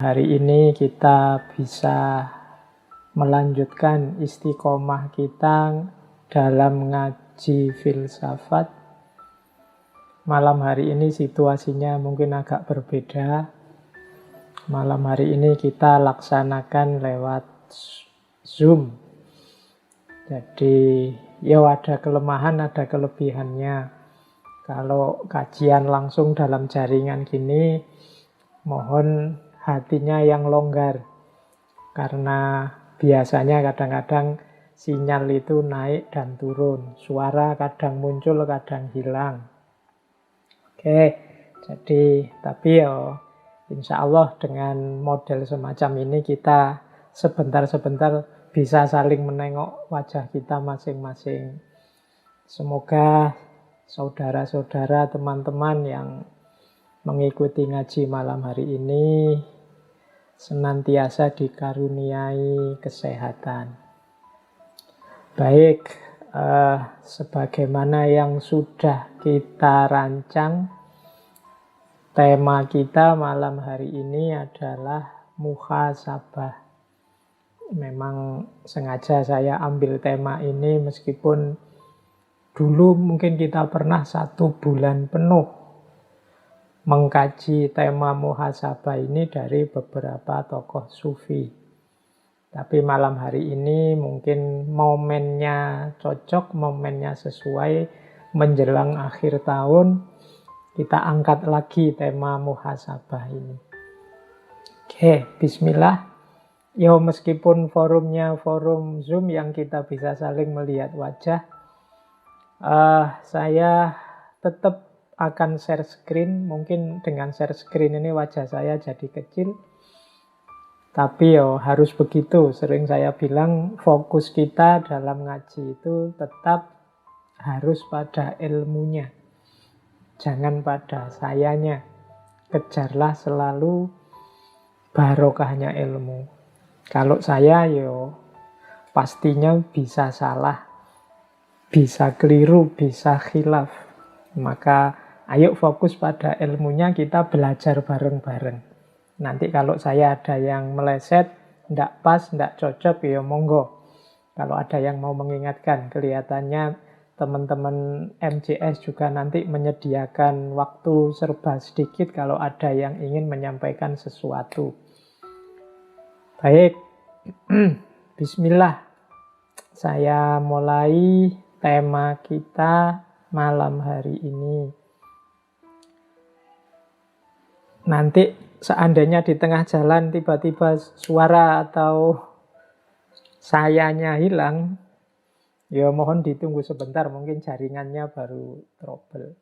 Hari ini kita bisa melanjutkan istiqomah kita dalam ngaji filsafat. Malam hari ini situasinya mungkin agak berbeda. Malam hari ini kita laksanakan lewat Zoom. Jadi ya ada kelemahan, ada kelebihannya. Kalau kajian langsung dalam jaringan gini, mohon hatinya yang longgar. Karena biasanya kadang-kadang sinyal itu naik dan turun. Suara kadang muncul, kadang hilang. Oke, jadi tapi ya insya Allah dengan model semacam ini kita sebentar-sebentar bisa saling menengok wajah kita masing-masing. Semoga saudara-saudara, teman-teman yang mengikuti ngaji malam hari ini senantiasa dikaruniai kesehatan. Baik, sebagaimana yang sudah kita rancang, tema kita malam hari ini adalah muhasabah. Memang sengaja saya ambil tema ini meskipun dulu mungkin kita pernah 1 bulan penuh mengkaji tema muhasabah ini dari beberapa tokoh sufi. Tapi malam hari ini mungkin momennya cocok, momennya sesuai, menjelang akhir tahun, kita angkat lagi tema muhasabah ini. Oke, bismillah. Yo, meskipun forumnya forum Zoom yang kita bisa saling melihat wajah, saya tetap akan share screen. Mungkin dengan share screen ini wajah saya jadi kecil, tapi yo harus begitu. Sering saya bilang fokus kita dalam ngaji itu tetap harus pada ilmunya, jangan pada sayanya. Kejarlah selalu barokahnya ilmu. Kalau saya yo pastinya bisa salah, bisa keliru, bisa khilaf. Maka ayo fokus pada ilmunya, kita belajar bareng-bareng. Nanti kalau saya ada yang meleset, ndak pas, ndak cocok, ya monggo. Kalau ada yang mau mengingatkan, kelihatannya teman-teman MJS juga nanti menyediakan waktu serba sedikit kalau ada yang ingin menyampaikan sesuatu. Baik, bismillah. Saya mulai tema kita malam hari ini. Nanti seandainya di tengah jalan tiba-tiba suara atau sayanya hilang, ya mohon ditunggu sebentar, mungkin jaringannya baru trouble.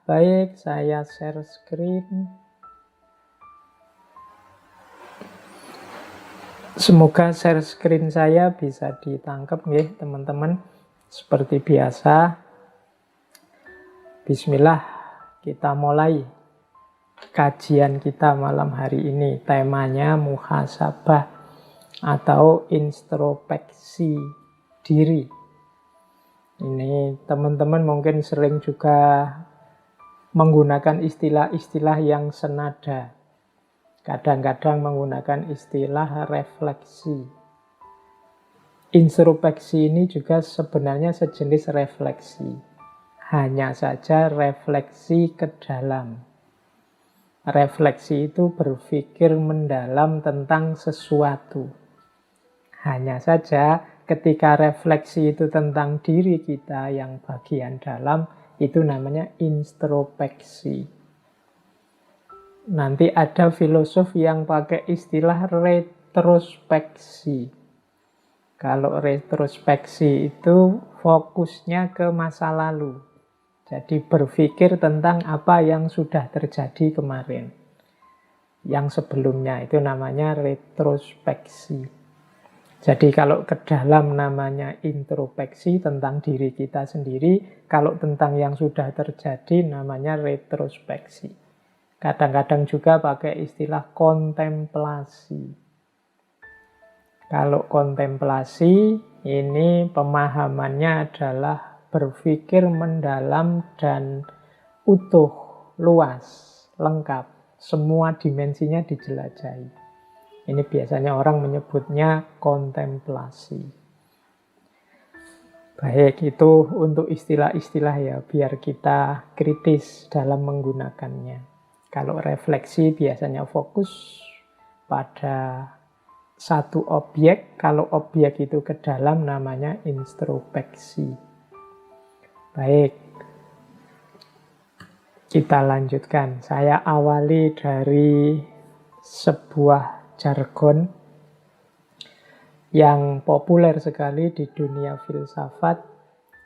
Baik, saya share screen. Semoga share screen saya bisa ditangkap ya teman-teman. Seperti biasa, bismillah. Kita mulai kajian kita malam hari ini. Temanya muhasabah atau introspeksi diri. Ini teman-teman mungkin sering juga menggunakan istilah-istilah yang senada. Kadang-kadang menggunakan istilah refleksi. Introspeksi ini juga sebenarnya sejenis refleksi. Hanya saja refleksi ke dalam. Refleksi itu berpikir mendalam tentang sesuatu. Hanya saja ketika refleksi itu tentang diri kita yang bagian dalam, itu namanya introspeksi. Nanti ada filosof yang pakai istilah retrospeksi. Kalau retrospeksi itu fokusnya ke masa lalu. Jadi berpikir tentang apa yang sudah terjadi kemarin. Yang sebelumnya itu namanya retrospeksi. Jadi kalau ke dalam namanya introspeksi tentang diri kita sendiri. Kalau tentang yang sudah terjadi namanya retrospeksi. Kadang-kadang juga pakai istilah kontemplasi. Kalau kontemplasi ini pemahamannya adalah berpikir mendalam dan utuh, luas, lengkap, semua dimensinya dijelajahi. Ini biasanya orang menyebutnya kontemplasi. Baik, itu untuk istilah-istilah ya, biar kita kritis dalam menggunakannya. Kalau refleksi biasanya fokus pada satu objek, kalau objek itu ke dalam namanya introspeksi. Baik, kita lanjutkan. Saya awali dari sebuah jargon yang populer sekali di dunia filsafat,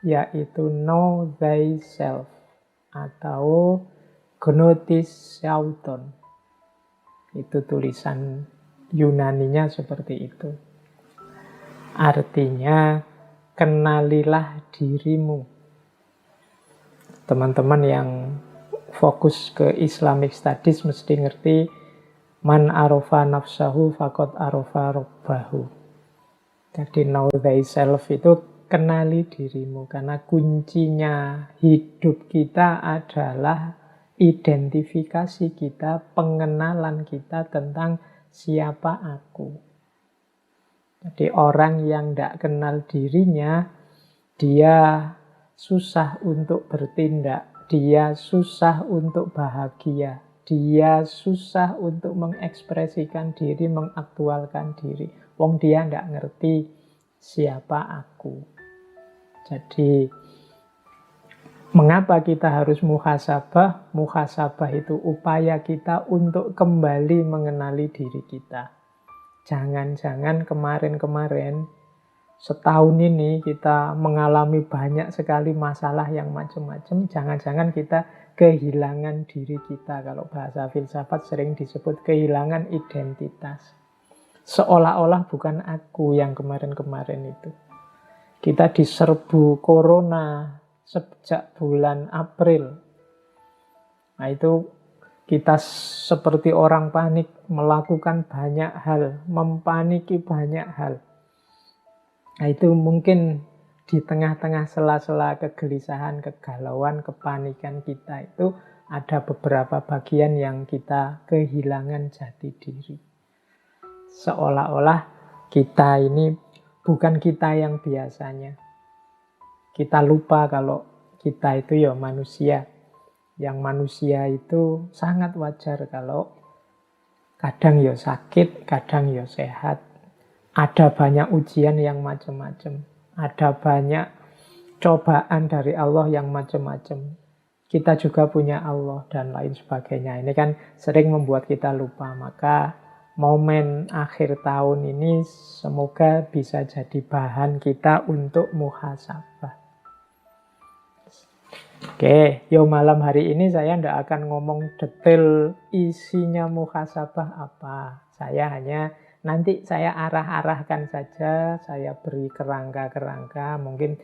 yaitu know thyself atau gnosis auton. Itu tulisan Yunaninya seperti itu. Artinya, kenalilah dirimu. Teman-teman yang fokus ke Islamic Studies mesti ngerti man arofa nafsahu faqad arofa rabbahu. Jadi know thyself itu kenali dirimu. Karena kuncinya hidup kita adalah identifikasi kita, pengenalan kita tentang siapa aku. Jadi orang yang tidak kenal dirinya, dia susah untuk bertindak, dia susah untuk bahagia, dia susah untuk mengekspresikan diri, mengaktualkan diri. Wong dia tidak ngerti siapa aku. Jadi mengapa kita harus muhasabah? Muhasabah itu upaya kita untuk kembali mengenali diri kita. Jangan-jangan kemarin-kemarin, setahun ini kita mengalami banyak sekali masalah yang macam-macam. Jangan-jangan kita kehilangan diri kita. Kalau bahasa filsafat sering disebut kehilangan identitas. Seolah-olah bukan aku yang kemarin-kemarin itu. Kita diserbu corona sejak bulan April. Nah itu kita seperti orang panik, melakukan banyak hal, mempaniki banyak hal. Nah itu mungkin di tengah-tengah sela-sela kegelisahan, kegalauan, kepanikan kita itu ada beberapa bagian yang kita kehilangan jati diri. Seolah-olah kita ini bukan kita yang biasanya. Kita lupa kalau kita itu ya manusia. Yang manusia itu sangat wajar kalau kadang ya sakit, kadang ya sehat. Ada banyak ujian yang macam-macam. Ada banyak cobaan dari Allah yang macam-macam. Kita juga punya Allah dan lain sebagainya. Ini kan sering membuat kita lupa. Maka momen akhir tahun ini semoga bisa jadi bahan kita untuk muhasabah. Oke, yo malam hari ini saya tidak akan ngomong detail isinya muhasabah apa. Saya hanya nanti saya arah-arahkan saja, saya beri kerangka-kerangka, mungkin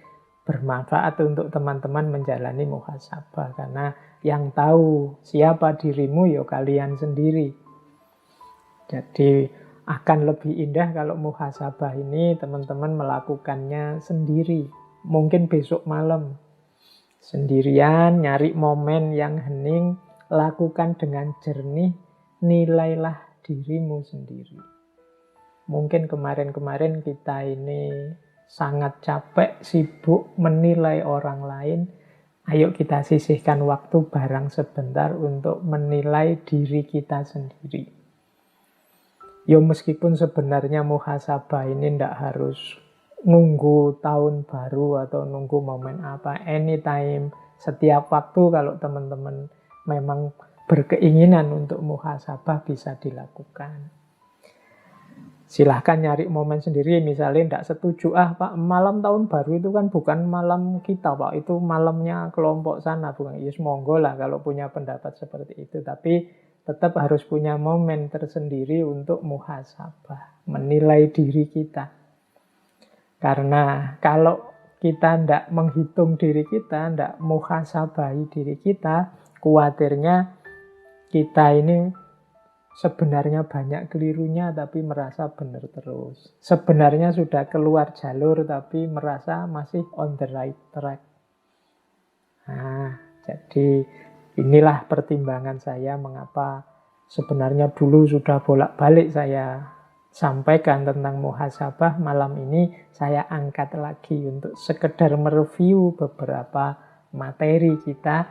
bermanfaat untuk teman-teman menjalani muhasabah. Karena yang tahu siapa dirimu yo kalian sendiri. Jadi akan lebih indah kalau muhasabah ini teman-teman melakukannya sendiri. Mungkin besok malam. Sendirian, nyari momen yang hening, lakukan dengan jernih, nilailah dirimu sendiri. Mungkin kemarin-kemarin kita ini sangat capek, sibuk menilai orang lain. Ayo kita sisihkan waktu barang sebentar untuk menilai diri kita sendiri. Yo meskipun sebenarnya muhasabah ini tidak harus nunggu tahun baru atau nunggu momen apa, anytime, setiap waktu kalau teman-teman memang berkeinginan untuk muhasabah bisa dilakukan. Silahkan nyari momen sendiri, misalnya tidak setuju, Pak, malam tahun baru itu kan bukan malam kita, Pak, itu malamnya kelompok sana, bukan. Ya monggo lah kalau punya pendapat seperti itu, tapi tetap harus punya momen tersendiri untuk muhasabah, menilai diri kita. Karena kalau kita tidak menghitung diri kita, tidak muhasabahi diri kita, khawatirnya kita ini sebenarnya banyak kelirunya tapi merasa benar terus. Sebenarnya sudah keluar jalur tapi merasa masih on the right track. Nah, jadi inilah pertimbangan saya mengapa Sebenarnya dulu sudah bolak-balik saya sampaikan tentang muhasabah, malam ini saya angkat lagi untuk sekedar mereview beberapa materi kita.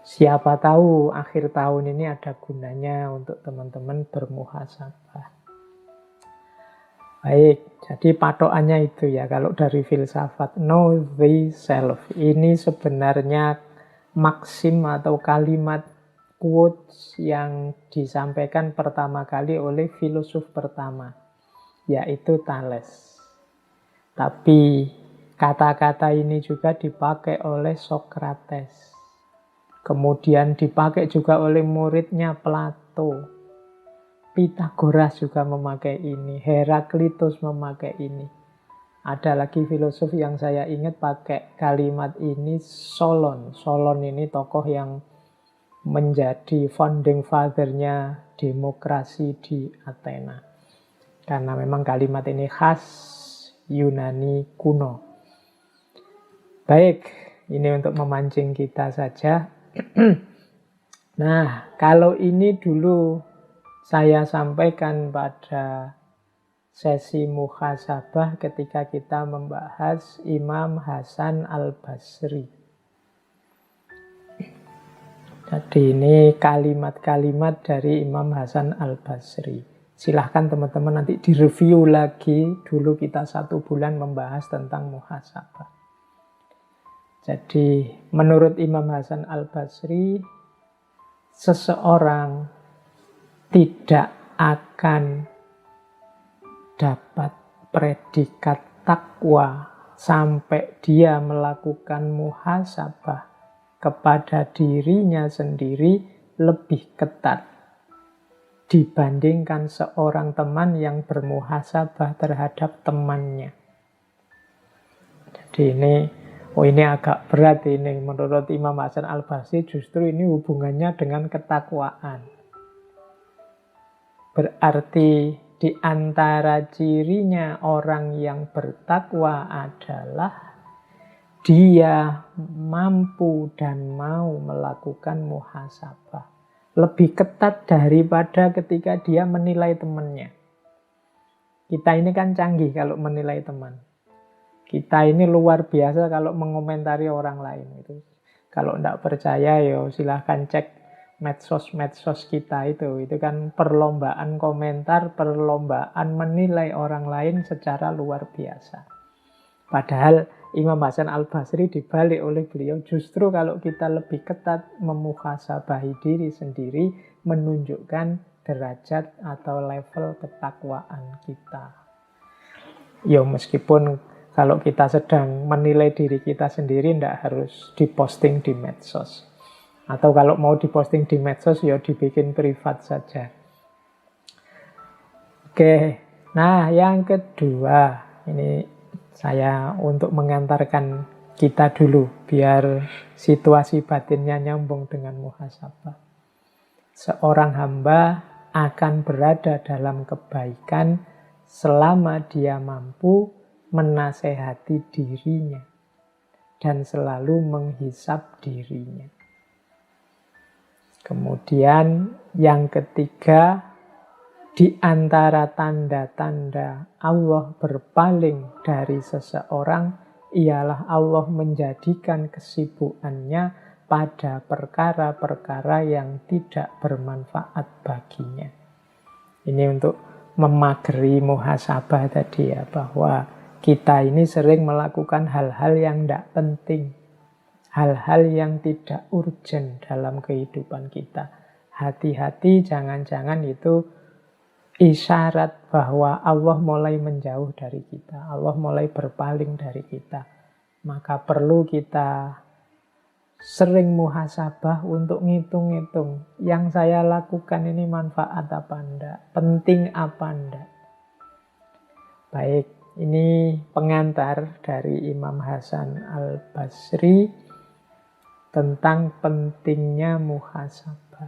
Siapa tahu akhir tahun ini ada gunanya untuk teman-teman bermuhasabah. Baik, jadi patokannya itu ya, kalau dari filsafat, know thyself. Ini sebenarnya maksim atau kalimat quotes yang disampaikan pertama kali oleh filosof pertama, yaitu Thales. Tapi kata-kata ini juga dipakai oleh Socrates. Kemudian dipakai juga oleh muridnya Plato. Pythagoras juga memakai ini, Heraklitus memakai ini. Ada lagi filosof yang saya ingat pakai kalimat ini, Solon. Solon ini tokoh yang menjadi founding father-nya demokrasi di Athena. Karena memang kalimat ini khas Yunani kuno. Baik, ini untuk memancing kita saja. Nah, kalau ini dulu saya sampaikan pada sesi muhasabah ketika kita membahas Imam Hasan Al-Basri. Jadi ini kalimat-kalimat dari Imam Hasan Al-Basri. Silahkan teman-teman nanti direview lagi. Dulu kita 1 bulan membahas tentang muhasabah. Jadi menurut Imam Hasan Al-Basri, seseorang tidak akan dapat predikat takwa sampai dia melakukan muhasabah kepada dirinya sendiri lebih ketat dibandingkan seorang teman yang bermuhasabah terhadap temannya. Jadi ini agak berat ini. Menurut Imam Hasan Al-Basri justru ini hubungannya dengan ketakwaan. Berarti di antara cirinya orang yang bertakwa adalah dia mampu dan mau melakukan muhasabah. Lebih ketat daripada ketika dia menilai temannya. Kita ini kan canggih kalau menilai teman. Kita ini luar biasa kalau mengomentari orang lain. Itu. Kalau tidak percaya, yo silahkan cek medsos-medsos kita itu kan perlombaan komentar, perlombaan menilai orang lain secara luar biasa. Padahal Imam Hasan Al-Basri dibalik oleh beliau, justru kalau kita lebih ketat memuhasabahi diri sendiri, menunjukkan derajat atau level ketakwaan kita. Ya meskipun kalau kita sedang menilai diri kita sendiri, tidak harus diposting di medsos. Atau kalau mau diposting di medsos, ya dibikin privat saja. Oke, nah yang kedua, ini saya untuk mengantarkan kita dulu, biar situasi batinnya nyambung dengan muhasabah. Seorang hamba akan berada dalam kebaikan selama dia mampu menasehati dirinya dan selalu menghisap dirinya. Kemudian yang ketiga, di antara tanda-tanda Allah berpaling dari seseorang ialah Allah menjadikan kesibukannya pada perkara-perkara yang tidak bermanfaat baginya. Ini untuk memageri muhasabah tadi ya, bahwa kita ini sering melakukan hal-hal yang tidak penting. Hal-hal yang tidak urgent dalam kehidupan kita. Hati-hati, jangan-jangan itu isyarat bahwa Allah mulai menjauh dari kita. Allah mulai berpaling dari kita. Maka perlu kita sering muhasabah untuk ngitung-ngitung. Yang saya lakukan ini manfaat apa enggak? Penting apa enggak? Baik, ini pengantar dari Imam Hasan Al-Basri tentang pentingnya muhasabah.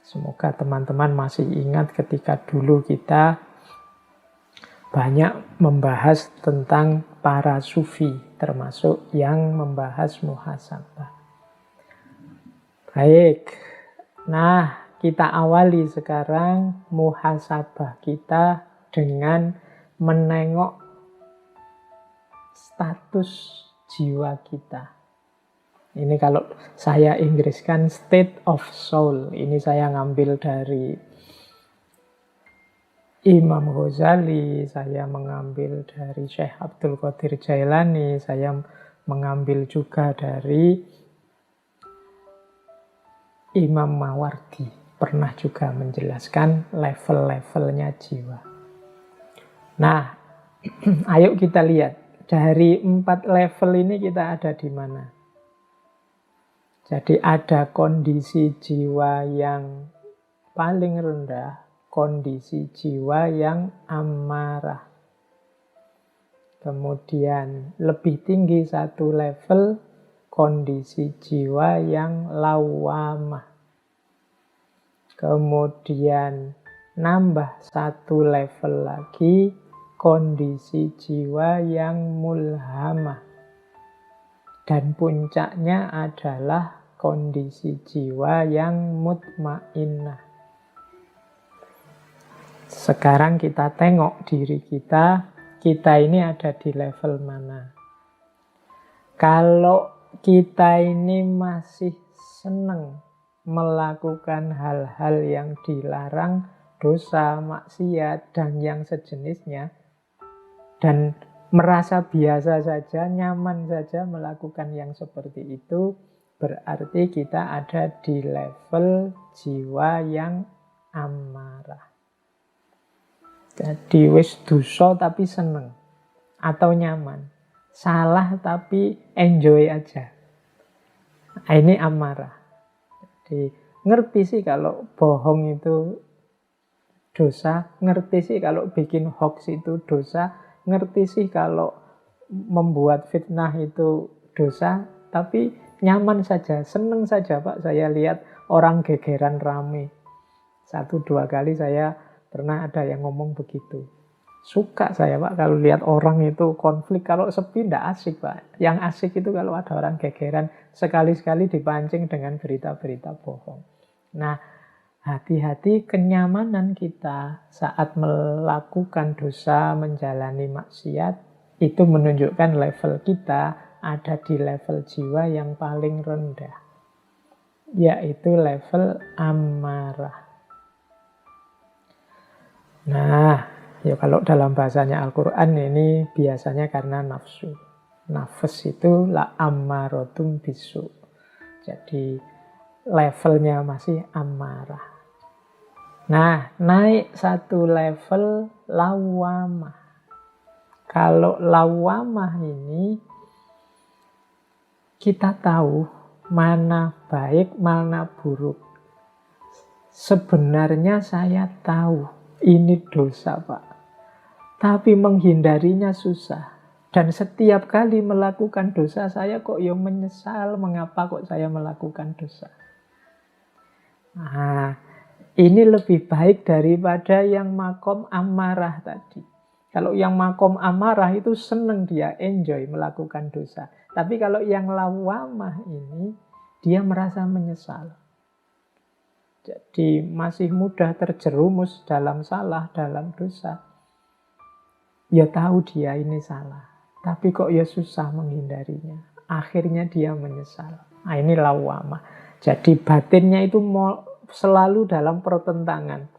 Semoga teman-teman masih ingat ketika dulu kita banyak membahas tentang para sufi, termasuk yang membahas muhasabah. Baik, nah kita awali sekarang muhasabah kita dengan menengok status jiwa kita. Ini kalau saya Inggriskan state of soul. Ini saya ngambil dari Imam Ghazali, saya mengambil dari Syekh Abdul Qadir Jailani, saya mengambil juga dari Imam Mawardi. Pernah juga menjelaskan level-levelnya jiwa. Nah, ayo kita lihat. Dari 4 level ini kita ada di mana? Jadi ada kondisi jiwa yang paling rendah, kondisi jiwa yang amarah. Kemudian lebih tinggi satu level, kondisi jiwa yang lawamah. Kemudian nambah satu level lagi, kondisi jiwa yang mulhamah. Dan puncaknya adalah kondisi jiwa yang mutmainnah. Sekarang kita tengok diri kita ini ada di level mana. Kalau kita ini masih senang melakukan hal-hal yang dilarang, dosa, maksiat, dan yang sejenisnya, dan merasa biasa saja, nyaman saja melakukan yang seperti itu, berarti kita ada di level jiwa yang amarah. Jadi wis dosa tapi seneng atau nyaman, salah tapi enjoy aja. Nah, ini amarah. Jadi ngerti sih kalau bohong itu dosa, ngerti sih kalau bikin hoax itu dosa, ngerti sih kalau membuat fitnah itu dosa, tapi nyaman saja, seneng saja Pak. Saya lihat orang gegeran rame. 1-2 kali saya pernah ada yang ngomong begitu. Suka saya Pak kalau lihat orang itu konflik. Kalau sepi tidak asik Pak. Yang asik itu kalau ada orang gegeran, sekali-sekali dipancing dengan berita-berita bohong. Nah, hati-hati kenyamanan kita saat melakukan dosa, menjalani maksiat, itu menunjukkan level kita ada di level jiwa yang paling rendah, yaitu level amarah. Nah, ya kalau dalam bahasanya Al-Quran ini biasanya karena nafsu. Nafas itu la ammarotum bisu. Jadi levelnya masih amarah. Nah, naik satu level lawamah. Kalau lawamah ini kita tahu mana baik, mana buruk. Sebenarnya saya tahu ini dosa, Pak. Tapi menghindarinya susah. Dan setiap kali melakukan dosa saya kok yang menyesal mengapa kok saya melakukan dosa. Nah, ini lebih baik daripada yang makom amarah tadi. Kalau yang makom amarah itu seneng dia, enjoy melakukan dosa. Tapi kalau yang lawamah ini, dia merasa menyesal. Jadi masih mudah terjerumus dalam salah, dalam dosa. Ya tahu dia ini salah. Tapi kok ya susah menghindarinya. Akhirnya dia menyesal. Nah ini lawamah. Jadi batinnya itu selalu dalam pertentangan.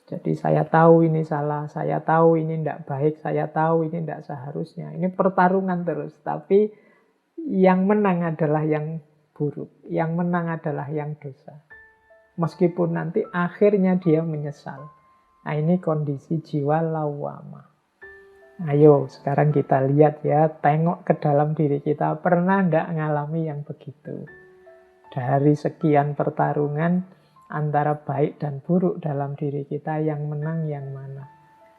Jadi saya tahu ini salah, saya tahu ini tidak baik, saya tahu ini tidak seharusnya. Ini pertarungan terus, tapi yang menang adalah yang buruk, yang menang adalah yang dosa. Meskipun nanti akhirnya dia menyesal. Nah ini kondisi jiwa lawamah. Ayo sekarang kita lihat ya, tengok ke dalam diri kita, pernah tidak ngalami yang begitu? Dari sekian pertarungan antara baik dan buruk dalam diri kita, yang menang yang mana?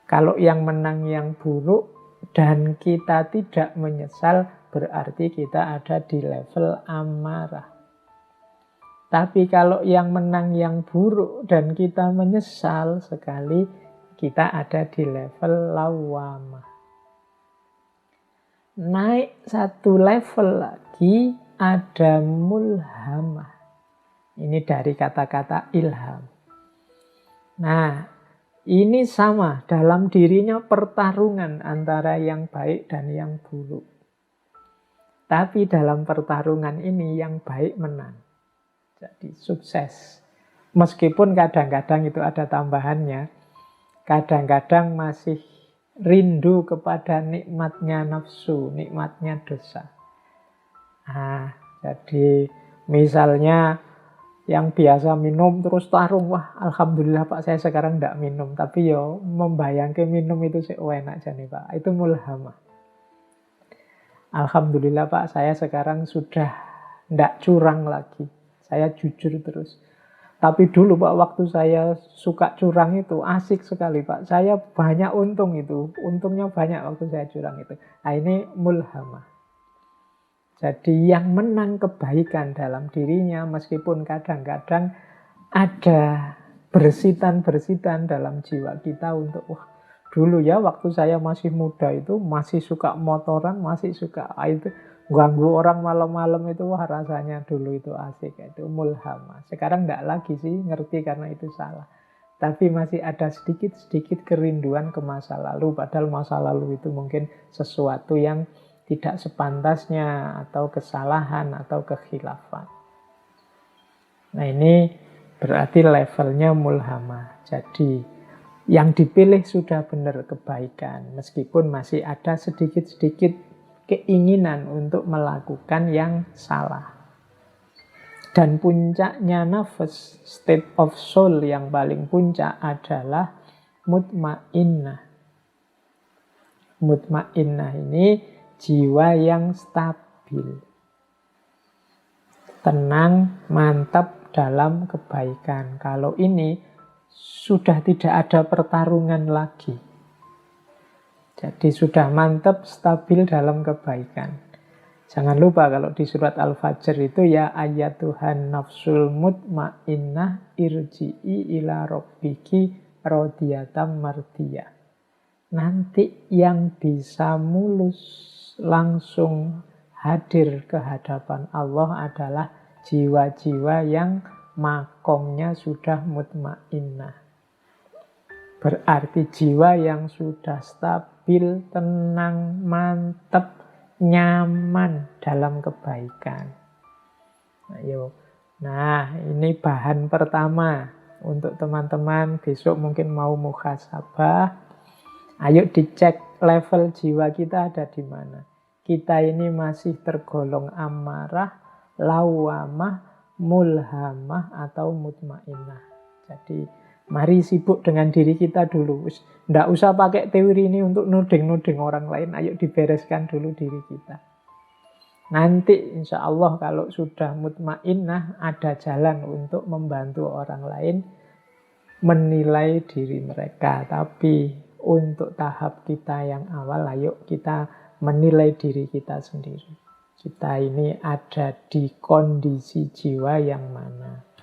Kalau yang menang yang buruk dan kita tidak menyesal, berarti kita ada di level amarah. Tapi kalau yang menang yang buruk dan kita menyesal sekali, kita ada di level lawamah. Naik satu level lagi ada mulhamah. Ini dari kata-kata ilham. Nah, ini sama dalam dirinya pertarungan antara yang baik dan yang buruk. Tapi dalam pertarungan ini yang baik menang. Jadi sukses. Meskipun kadang-kadang itu ada tambahannya. Kadang-kadang masih rindu kepada nikmatnya nafsu, nikmatnya dosa. Nah, jadi misalnya yang biasa minum terus tarung, wah alhamdulillah Pak saya sekarang tidak minum. Tapi yo membayangkan minum itu enak aja nih Pak. Itu mulhamah. Alhamdulillah Pak saya sekarang sudah tidak curang lagi. Saya jujur terus. Tapi dulu Pak, waktu saya suka curang itu asik sekali Pak. Saya banyak untung itu. Untungnya banyak waktu saya curang itu. Nah ini mulhamah. Jadi yang menang kebaikan dalam dirinya meskipun kadang-kadang ada bersitan-bersitan dalam jiwa kita untuk wah dulu ya waktu saya masih muda itu masih suka motoran, masih suka itu ganggu orang malam-malam itu wah rasanya dulu itu asik, itu mulhamah. Sekarang enggak lagi sih, ngerti karena itu salah. Tapi masih ada sedikit-sedikit kerinduan ke masa lalu, padahal masa lalu itu mungkin sesuatu yang tidak sepantasnya atau kesalahan atau kekhilafan. Nah ini berarti levelnya mulhamah. Jadi yang dipilih sudah benar kebaikan, meskipun masih ada sedikit-sedikit keinginan untuk melakukan yang salah. Dan puncaknya nafas, state of soul yang paling puncak adalah mutmainnah. Mutmainnah ini jiwa yang stabil, tenang, mantap dalam kebaikan. Kalau ini sudah tidak ada pertarungan lagi. Jadi sudah mantap, stabil dalam kebaikan. Jangan lupa kalau di surat Al-Fajr itu ya ayatuhan nafsul mutmainnah irji'i ila rabbiki radiyatan mardiyah. Nanti yang bisa mulus langsung hadir ke hadapan Allah adalah jiwa-jiwa yang makomnya sudah mutmainnah. Berarti jiwa yang sudah stabil, tenang, mantap, nyaman dalam kebaikan. Nah, ini bahan pertama untuk teman-teman besok mungkin mau muhasabah. Ayo dicek level jiwa kita ada di mana. Kita ini masih tergolong amarah, lawamah, mulhamah atau mutmainnah. Jadi mari sibuk dengan diri kita dulu. Nggak usah pakai teori ini untuk nuding-nuding orang lain. Ayo dibereskan dulu diri kita. Nanti insya Allah kalau sudah mutmainnah ada jalan untuk membantu orang lain menilai diri mereka. Tapi untuk tahap kita yang awal, ayo kita menilai diri kita sendiri. Kita ini ada di kondisi jiwa yang mana.